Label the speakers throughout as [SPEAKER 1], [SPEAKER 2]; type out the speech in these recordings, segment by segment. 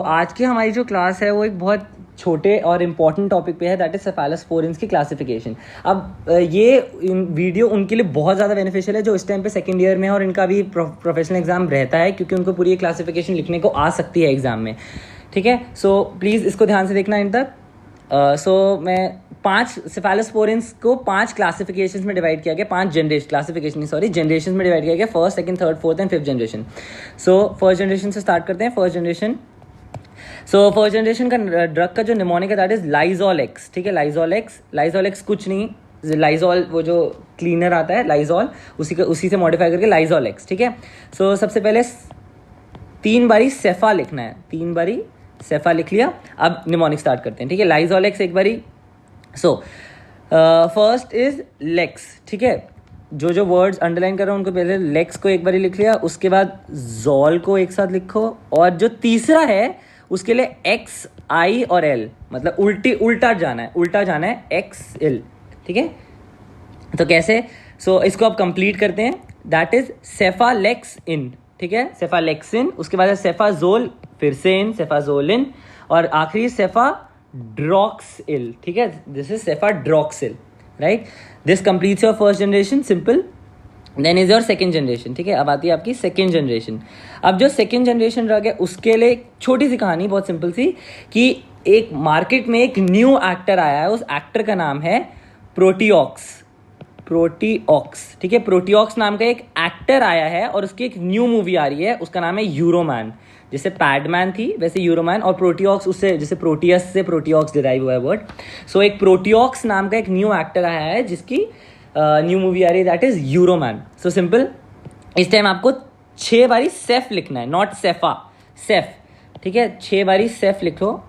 [SPEAKER 1] आज की हमारी जो क्लास है वो एक बहुत छोटे और इम्पॉर्टेंट टॉपिक पे है, दैट इज सेफेलोस्पोरिन्स की क्लासिफिकेशन। अब ये वीडियो उनके लिए बहुत ज़्यादा बेनिफिशियल है जो इस टाइम पे सेकंड ईयर में और इनका भी प्रोफेशनल एग्जाम रहता है, क्योंकि उनको पूरी क्लासिफिकेशन लिखने को आ सकती है एग्जाम में। ठीक है, सो प्लीज़ इसको ध्यान से देखना इन तक। मैं 5 सेफेलोस्पोरिन्स को 5 क्लासिफिकेशंस में डिवाइड किया गया, 5 जनरेशन में डिवाइड किया गया, first, second, third, fourth and fifth generation. So first generation से स्टार्ट करते हैं। फर्स्ट जनरेशन का ड्रग का जो निमोनिक है दैट इज लाइजोल एक्स। ठीक है, लाइजोल एक्स कुछ नहीं, लाइजोल वो जो क्लीनर आता है लाइजोल, उसी से मॉडिफाई करके लाइजोल एक्स। ठीक है, सो सबसे पहले 3 बारी सेफा लिखना है, 3 बारी सेफा लिख लिया। अब निमोनिक स्टार्ट करते हैं। ठीक है, लाइजोल एक्स एक बारी। So first is lex. ठीक है, जो वर्ड्स अंडरलाइन कर रहा हूँ उनको पहले लेक्स को एक बारी लिख लिया, उसके बाद जोल को एक साथ लिखो, और जो तीसरा है उसके लिए एक्स, आई और एल, मतलब उल्टा जाना है एक्स एल। ठीक है, तो कैसे? इसको आप कंप्लीट करते हैं, दैट इज सेफालेक्सिन। ठीक है, सेफालेक्सिन, उसके बाद सेफाजोल, फिर से इन, सेफाजोलिन, और आखिरी सेफाड्रॉक्सिल। ठीक है, this is cefadroxil, right. This completes your first generation, simple. Then is your second generation. ठीक है, अब आती है आपकी सेकेंड जनरेशन। अब जो सेकेंड जनरेशन ड्रग है उसके लिए एक छोटी सी कहानी, बहुत सिंपल सी, कि एक मार्केट में एक न्यू एक्टर आया है, उस एक्टर का नाम है प्रोटीऑक्स। ठीक है, प्रोटीऑक्स नाम का एक एक्टर आया है और उसकी एक न्यू मूवी आ रही है, उसका नाम है यूरोमैन। जैसे पैडमैन थी वैसे यूरोमैन, और प्रोटीऑक्स उससे, जैसे प्रोटियस से प्रोटीऑक्स डिराइव हुआ है वर्ड। सो एक प्रोटीऑक्स नाम का एक न्यू एक्टर आया है जिसकी न्यू मूवी आ रही है, दैट इज यूरोमैन। सो सिंपल, इस टाइम आपको 6 बारी सेफ लिखना है, नॉट सेफा, सेफ। ठीक है, 6 बारी सेफ लिखो,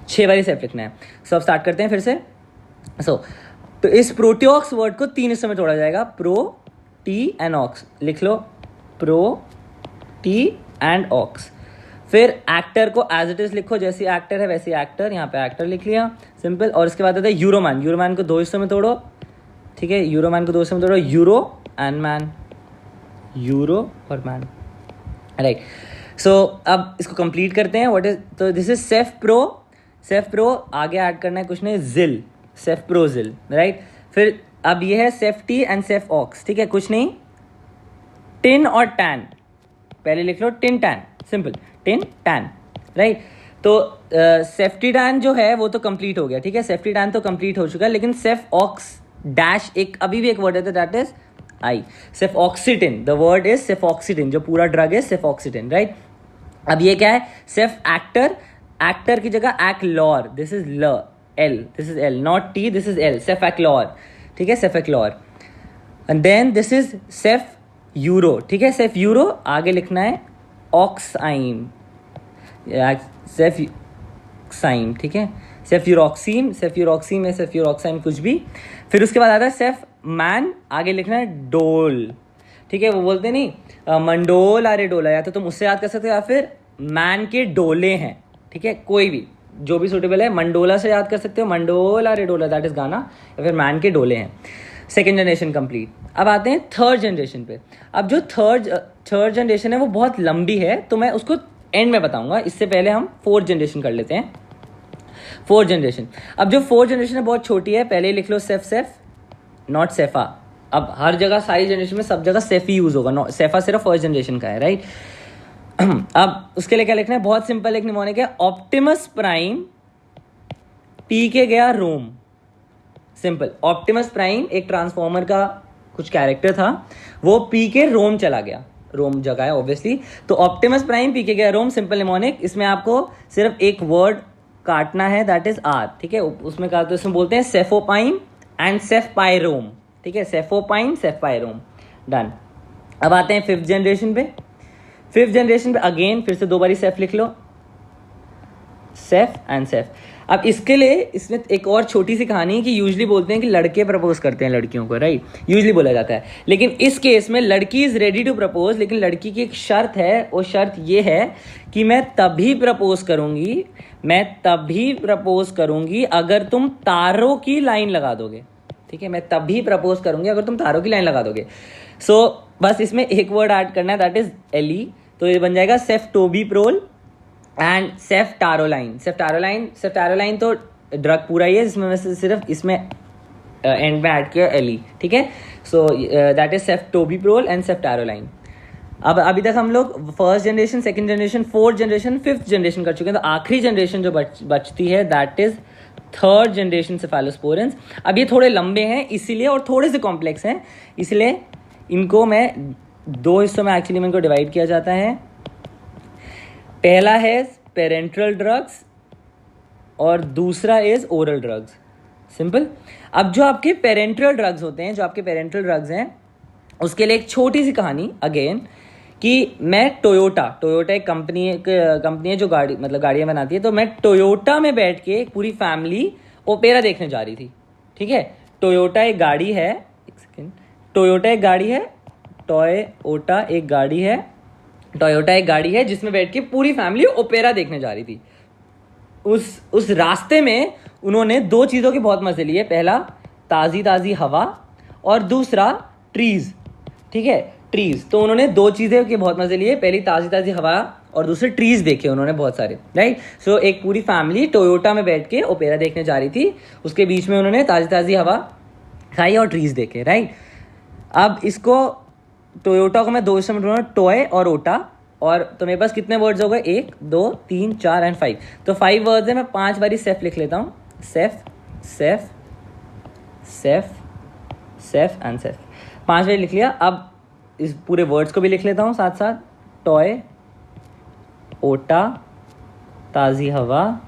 [SPEAKER 1] 6 बारी सेफ लिखना है। अब स्टार्ट करते हैं फिर से। तो इस प्रोटीऑक्स वर्ड को 3 हिस्सों में तोड़ा जाएगा, प्रो, टी एंड ऑक्स। लिख लो, प्रो, टी एंड ऑक्स। फिर एक्टर को एज इट इज लिखो, जैसी एक्टर है वैसी एक्टर, यहाँ पे एक्टर लिख लिया, सिंपल। और उसके बाद आता है यूरोमैन को 2 हिस्सों में तोड़ो। ठीक है, यूरोमैन को 2 हिस्सों में तोड़ो, यूरो एंड मैन, यूरो और मैन, राइट। अब इसको कंप्लीट करते हैं। व्हाट इज, तो दिस इज सेफ प्रो, आगे ऐड करना है कुछ नहीं, जिल, सेफ प्रो जिल, राइट। फिर अब ये है सेफ्टी एंड सेफ ऑक्स। ठीक है, कुछ नहीं, टिन और टैन, पहले लिख लो tin tan, simple, tin tan, right. तो सेफ्टी टैन जो है वो तो कंप्लीट हो गया। ठीक है, सेफ्टी टैन तो कंप्लीट हो चुका है, लेकिन सेफ ऑक्स डैश एक अभी भी एक वर्ड है, that is I, cefoxitin. The word is cefoxitin, जो पूरा ड्रग है सेफॉक्सिटिन, राइट। अब ये क्या है? सेफ एक्टर की जगह एक्लॉर, दिस इज ल, L, this is L, not T, this is L, cefaclor. ठीक है, cefaclor. And then this is सेफ यूरो। ठीक है, सेफ यूरो, आगे लिखना है ऑक्साइन, सेफसाइन। ठीक है, सेफ्यूरोक्सीन में सेफ्यूरोक्साइन कुछ भी। फिर उसके बाद आता है सेफ मैन, आगे लिखना है डोल। ठीक है, वो बोलते नहीं मंडोल अरे डोला, या तो तुम उससे याद कर सकते हो या फिर मैन के डोले हैं। ठीक है, कोई भी जो भी सूटेबल है, मंडोला से याद कर सकते हो, मंडोला अरे डोला, दैट इज गाना, या फिर मैन के डोले हैं। Second generation complete. अब आते हैं थर्ड जनरेशन पे। अब जो थर्ड जनरेशन है वो बहुत लंबी है, तो मैं उसको एंड में बताऊंगा, इससे पहले हम फोर्थ जनरेशन कर लेते हैं। फोर्थ जनरेशन, अब जो फोर्थ जनरेशन है बहुत छोटी है, पहले ही लिख लो सेफ, नॉट सेफा। अब हर जगह सारी जनरेशन में सब जगह सेफ ही यूज होगा, सेफा सिर्फ फर्स्ट जनरेशन का है, राइट। अब उसके लिए क्या लिखना है? बहुत सिंपल, एक निमोनिक है, ऑप्टिमस प्राइम पी के गया रोम, सिंपल। ऑप्टिमस प्राइम एक ट्रांसफॉर्मर का कुछ कैरेक्टर था, वो पी के रोम चला गया, रोम जगह है ऑब्वियसली, तो ऑप्टिमस प्राइम पी के गया रोम, सिंपल निमोनिक। इसमें आपको सिर्फ एक वर्ड काटना है, दैट इज आर। ठीक है, उसमें कहा तो इसमें बोलते हैं सेफोपाइन एंड सेफपायरोम। ठीक है, सेफोपाइन सेफपायरोम, डन। अब आते हैं फिफ्थ जनरेशन पे। फिफ्थ जनरेशन पे अगेन फिर से 2 बारी सेफ लिख लो, सेफ एंड सेफ। अब इसके लिए इसमें एक और छोटी सी कहानी है कि यूजुअली बोलते हैं कि लड़के प्रपोज करते हैं लड़कियों को, राइट, यूजुअली बोला जाता है। लेकिन इस केस में लड़की इज रेडी टू प्रपोज, लेकिन लड़की की एक शर्त है, वो शर्त ये है कि मैं तभी प्रपोज करूंगी अगर तुम तारों की लाइन लगा दोगे। ठीक ठीक है, मैं तभी प्रपोज करूंगी अगर तुम तारों की लाइन लगा दोगे। सो बस इसमें एक वर्ड ऐड करना है, दैट इज एली। तो ये बन जाएगा सेफ्टोबिप्रोल एंड सेफ्टारोलाइन। सेफ्टारोलाइन तो ड्रग पूरा ही है, जिसमें मैं सिर्फ इसमें एंड में ऐड किया एली, ठीक है। So that is ceftobiprole and ceftaroline. अब अभी तक हम लोग first generation, second generation, fourth generation, fifth generation कर चुके हैं। तो आखिरी जनरेशन जो बचती है that is third generation cephalosporins. अब ये थोड़े लंबे हैं इसीलिए, और थोड़े से कॉम्प्लेक्स हैं, इसलिए इनको मैं दो हिस्सों में एक्चुअली में इनको डिवाइड किया जाता है। पहला है पेरेंट्रल ड्रग्स और दूसरा इज ओरल ड्रग्स। सिंपल। अब जो आपके पेरेंट्रल ड्रग्स होते हैं, जो आपके पेरेंट्रल ड्रग्स हैं, उसके लिए एक छोटी सी कहानी अगेन, कि मैं टोयोटा एक कंपनी है जो गाड़ियाँ बनाती है। तो मैं टोयोटा में बैठ के पूरी फैमिली ओपेरा देखने जा रही थी, ठीक है। टोयोटा एक गाड़ी है, टोयोटा एक गाड़ी है जिसमें बैठ के पूरी फैमिली ओपेरा देखने जा रही थी। उस रास्ते में उन्होंने दो चीज़ों के बहुत मजे लिए। पहला ताज़ी हवा और दूसरा ट्रीज, ठीक है, ट्रीज। तो उन्होंने दो चीज़ें के बहुत मजे लिए, पहली ताज़ी हवा और दूसरे ट्रीज देखे उन्होंने बहुत सारे, राइट। सो एक पूरी फैमिली टोयोटा में बैठ के ओपेरा देखने जा रही थी, उसके बीच में उन्होंने ताज़ी हवा खाई और ट्रीज देखे, राइट। अब इसको टोयोटा को मैं दो हिस्सों में ढूंढूंगा, टॉय और ओटा। और तो मेरे पास कितने वर्ड्स हो गए, 1 2 3 4 एंड 5। तो 5 वर्ड्स है, मैं 5 बारी सेफ लिख लेता हूँ। सेफ एंड सेफ 5 बारी लिख लिया। अब इस पूरे वर्ड्स को भी लिख लेता हूँ साथ साथ, टॉय, ओटा, ताज़ी हवा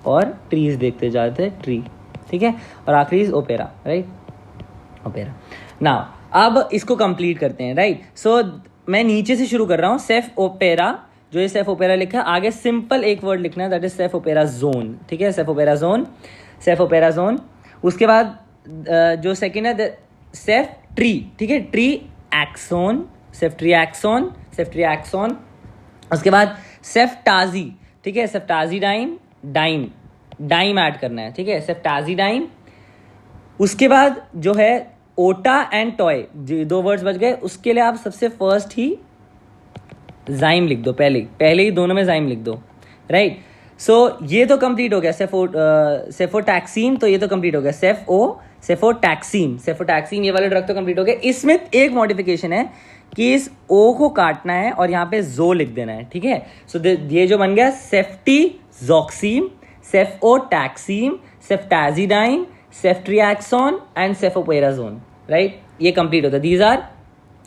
[SPEAKER 1] और ट्रीज देखते जाते, ट्री, ठीक है। और आखिरी ओपेरा, राइट, ओपेरा। नाउ अब इसको कंप्लीट करते हैं, राइट। सो मैं नीचे से शुरू कर रहा हूँ, सेफ ओपेरा। जो ये सेफ ओपेरा लिखा है, आगे सिंपल एक वर्ड लिखना है, that is cefoperazone, ठीक है। Cefoperazone. उसके बाद जो सेकंड है सेफ ट्री, ठीक है, tree axone, ceftriaxone. उसके बाद सेफ टाजी, ठीक है, सेफ टाजी डाइम ऐड करना है, ठीक है, सेफ टाजी डाइम। उसके बाद जो है ओटा एंड टॉय, 2 वर्ड्स बच गए। उसके लिए आप सबसे फर्स्ट ही जाइम लिख दो, पहले ही दोनों में जाइम लिख दो, राइट। सो ये तो कंप्लीट हो गया, सेफोटैक्सीन, तो ये तो कंप्लीट हो गया। सेफोटैक्सीन ये वाले ड्रग तो कंप्लीट हो गए। इसमें एक मॉडिफिकेशन है कि इस ओ को काटना है और यहाँ पे जो लिख देना है, ठीक है। सो ये जो बन गया ceftizoxime, cefotaxime, ceftazidime, ceftriaxone and cefoperazone, right. ये कंप्लीट होता है। These are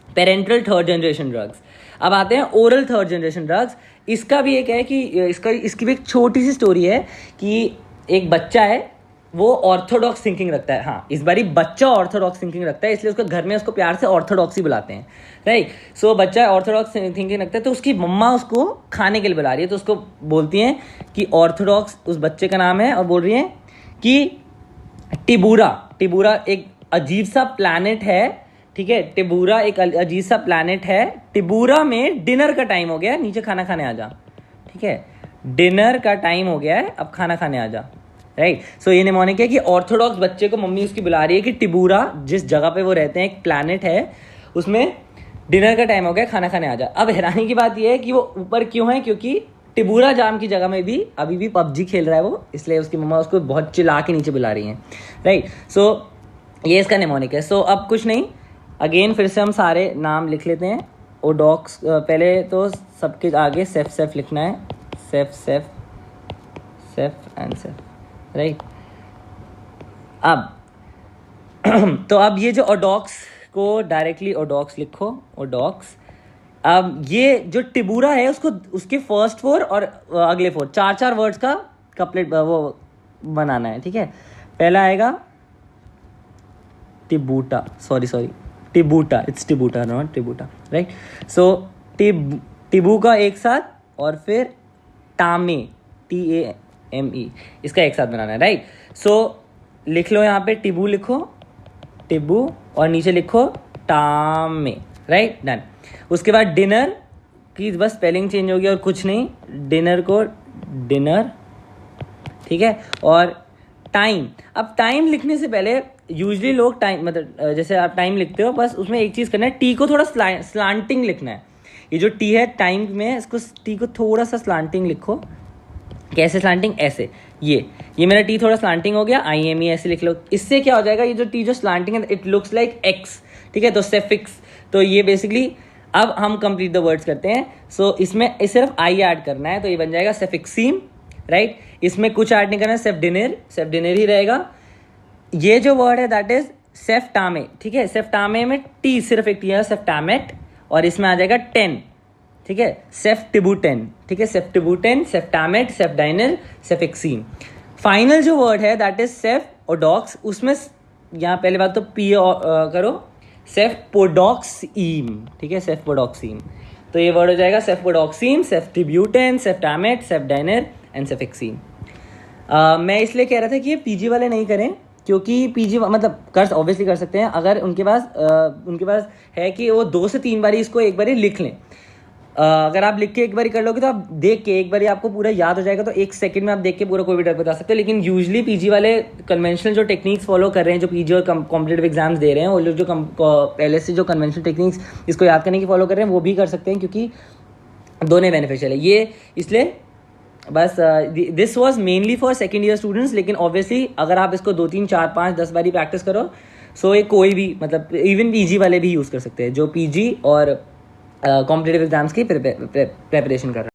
[SPEAKER 1] parenteral third generation drugs. अब आते हैं ओरल थर्ड जनरेशन ड्रग्स। इसका भी एक है कि इसकी भी एक छोटी सी स्टोरी है कि एक बच्चा है, वो ऑर्थोडॉक्स थिंकिंग रखता है। हाँ, इस बारी बच्चा ऑर्थोडॉक्स थिंकिंग रखता है, इसलिए उसको घर में उसको प्यार से ऑर्थोडॉक्सी बुलाते हैं, राइट। सो बच्चा ऑर्थोडॉक्स थिंकिंग रखता है, तो उसकी मम्मा उसको खाने के लिए बुला रही है। तो उसको बोलती हैं कि ऑर्थोडॉक्स उस बच्चे का नाम है, और बोल रही हैं कि टिबूरा एक अजीब सा प्लैनेट है, ठीक है। टिबूरा एक अजीब सा प्लैनेट है, टिबूरा में डिनर का टाइम हो गया है, नीचे खाना खाने आ जा, ठीक है। डिनर का टाइम हो गया है, अब खाना खाने आ जा, राइट। सो ये निमोनिक है कि ऑर्थोडॉक्स बच्चे को मम्मी उसकी बुला रही है कि टिबूरा जिस जगह पे वो रहते हैं, एक प्लैनेट है, उसमें डिनर का टाइम हो गया, खाना खाने आ जा। अब हैरानी की बात यह है कि वो ऊपर क्यों है, क्योंकि टिबूरा जाम की जगह में भी अभी भी पबजी खेल रहा है वो, इसलिए उसकी मम्मा उसको बहुत चिल्ला के नीचे बुला रही हैं, राइट। सो ये इसका निमोनिक है। सो अब कुछ नहीं, अगेन फिर से हम सारे नाम लिख लेते हैं। ओडॉक्स, पहले तो सबके आगे सेफ लिखना है, सेफ एंड सेफ, राइट। अब तो अब ये जो ओडॉक्स को डायरेक्टली ओडॉक्स लिखो, ओडॉक्स। अब ये जो टिबूरा है उसको उसके फर्स्ट 4 और अगले 4 4 वर्ड्स का कपलेट वो बनाना है, ठीक है। पहला आएगा टिबूटा, टिबूटा, इट्स टिबूटा नॉट टिबूटा, राइट। सो टिबू का एक साथ, और फिर टामे, TAME, इसका एक साथ बनाना है, राइट। सो लिख लो यहाँ पे टिबू लिखो, टिबू, और नीचे लिखो टामे, राइट, डन। उसके बाद डिनर की बस स्पेलिंग चेंज होगी और कुछ नहीं, डिनर को डिनर, ठीक है। और टाइम, अब टाइम लिखने से पहले यूजली लोग टाइम मतलब जैसे आप टाइम लिखते हो, बस उसमें एक चीज़ करना है, टी को थोड़ा स्लांटिंग लिखना है। ये जो टी है टाइम में, इसको टी को थोड़ा सा स्लांटिंग लिखो। कैसे स्लांटिंग? ऐसे, ये मेरा टी थोड़ा स्लांटिंग हो गया, IME ऐसे लिख लो। इससे क्या हो जाएगा, ये जो टी जो स्लांटिंग है, इट लुक्स लाइक एक्स, ठीक है। तो सेफिक्स, तो ये बेसिकली अब हम कंप्लीट द वर्ड्स करते हैं। सो इसमें सिर्फ आई ऐड करना है, तो ये बन जाएगा सेफिक्सीम, राइट। इसमें कुछ ऐड नहीं करना है, सेफ्डिनर ही रहेगा। ये जो वर्ड है दैट इज सेफ्टामे, ठीक है। सेफ्टामे में टी सिर्फ एक टी है, सेफ्टामेट, और इसमें आ जाएगा 10, ठीक है, सेफ्टिबुटेन, ठीक है। सेफ्टिबुटेन, सेफ्टामेट, सेफ्डाइनर, सेफिक्सीम। फाइनल जो वर्ड है दैट इज सेफओडॉक्स, उसमें यहाँ पहले बात तो पी करो, सेफपोडॉक्सीम, ठीक है, सेफपोडॉक्सीम। तो ये वर्ड हो जाएगा सेफपोडॉक्सीम, सेफ्टिब्यूटेन, सेफ्टामेट, सेफ्डाइनर एंड सेफिक्सीम। मैं इसलिए कह रहा था कि ये पीजी वाले नहीं करें, क्योंकि पीजी मतलब ऑब्वियसली कर सकते हैं अगर उनके पास है कि वो 2 से 3 बारी इसको एक बारी लिख लें। अगर आप लिख के एक बारी कर लोगे तो आप देख के एक बारी आपको पूरा याद हो जाएगा, तो 1 सेकंड में आप देख के पूरा कोई भी डर बता सकते हो। लेकिन यूजुअली पीजी वाले कन्वेंशनल जो टेक्निक्स फॉलो कर रहे हैं, जो पीजी और कॉम्पिटिटिव एग्जाम्स दे रहे हैं, वो लोग जो पहले से जो कन्वेंशनल टेक्निक्स इसको याद करने की फॉलो कर रहे हैं, वो भी कर सकते हैं, क्योंकि दोनों बेनिफिशियल है ये। इसलिए बस this was mainly for second year students. लेकिन ऑब्वियसली अगर आप इसको 2, 3, 4, 5, 10 बारी प्रैक्टिस करो, सो ये कोई भी मतलब इवन पीजी वाले भी यूज़ कर सकते हैं, जो पीजी और कॉम्पिटिटिव एग्जाम्स की प्रिपरेशन कर रहे हैं।